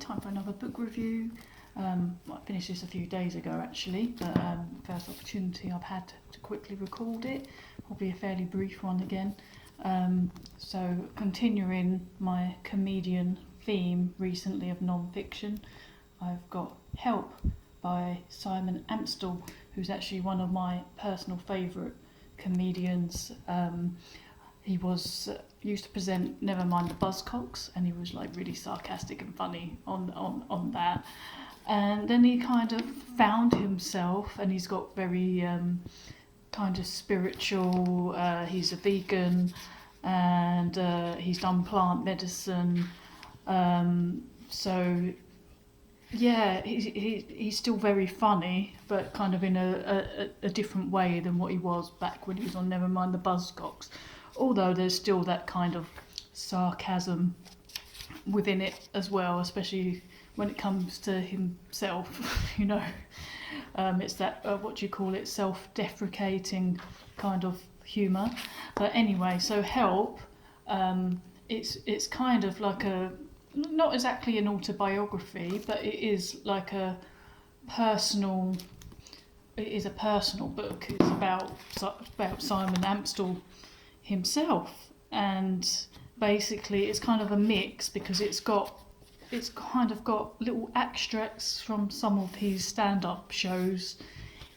time for another book review. I finished this a few days ago actually, but first opportunity I've had to quickly record it. Probably a fairly brief one again. So continuing my comedian theme recently of non-fiction, I've got Help by Simon Amstell, who's actually one of my personal favourite comedians. He used to present Never Mind the Buzzcocks, and he was like really sarcastic and funny on that. And then he kind of found himself, and he's got very kind of spiritual. He's a vegan, and he's done plant medicine. So yeah, he's still very funny, but kind of in a different way than what he was back when he was on Never Mind the Buzzcocks. Although there's still that kind of sarcasm within it as well, especially when it comes to himself, you know. It's that, what do you call it, self-deprecating kind of humour. But anyway, so Help, it's kind of like not exactly an autobiography, but it is like it is a personal book. It's about Simon Amstell himself, and basically it's kind of a mix because it's kind of got little extracts from some of his stand-up shows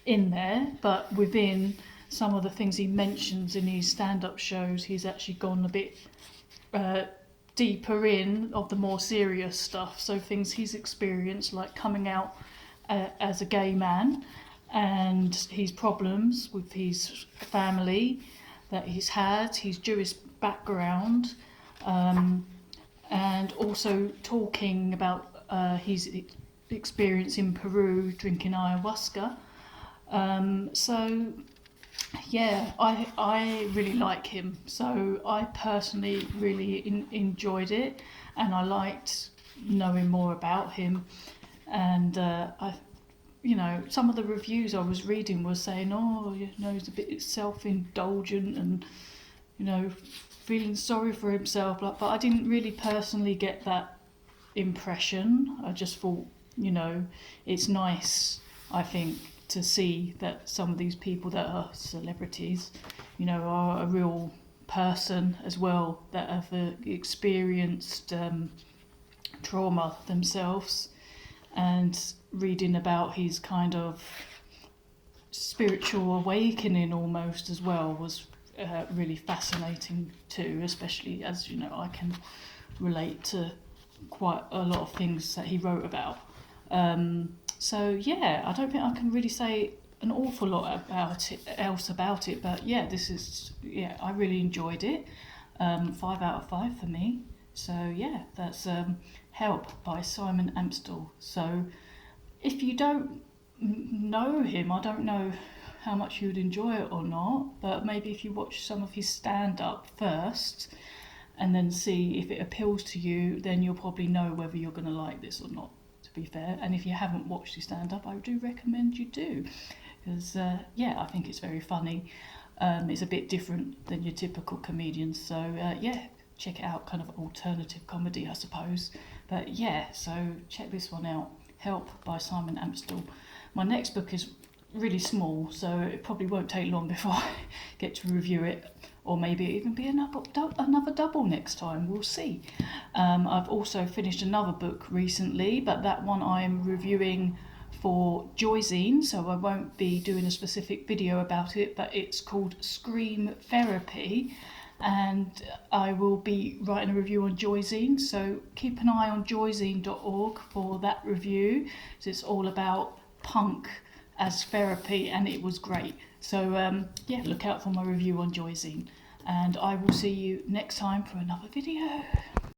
in there, but within some of the things he mentions in his stand-up shows, he's actually gone a bit deeper in of the more serious stuff. So things he's experienced, like coming out as a gay man, and his problems with his family that he's had, his Jewish background, and also talking about his experience in Peru drinking ayahuasca. So yeah, I really like him. So I personally really enjoyed it, and I liked knowing more about him. And some of the reviews I was reading was saying, he's a bit self-indulgent and, feeling sorry for himself. But I didn't really personally get that impression. I just thought, it's nice, I think, to see that some of these people that are celebrities, are a real person as well, that have experienced trauma themselves. And reading about his kind of spiritual awakening almost as well was really fascinating too, especially as I can relate to quite a lot of things that he wrote about. So yeah, I don't think I can really say an awful lot else about it, but yeah, I really enjoyed it. 5 out of 5 for me. So yeah, that's Help by Simon Amstell. So if you don't know him, I don't know how much you would enjoy it or not, but maybe if you watch some of his stand-up first and then see if it appeals to you, then you'll probably know whether you're going to like this or not, to be fair. And if you haven't watched his stand-up, I do recommend you do, because I think it's very funny. It's a bit different than your typical comedians, so check it out, kind of alternative comedy, I suppose. But yeah, so check this one out, Help by Simon Amstell. My next book is really small, so it probably won't take long before I get to review it, or maybe even be another double next time, we'll see. I've also finished another book recently, but that one I'm reviewing for Joyzine, so I won't be doing a specific video about it, but it's called Scream Therapy, and I will be writing a review on Joyzine, so keep an eye on joyzine.org for that review. So it's all about punk as therapy, and it was great. So look out for my review on Joyzine, and I will see you next time for another video.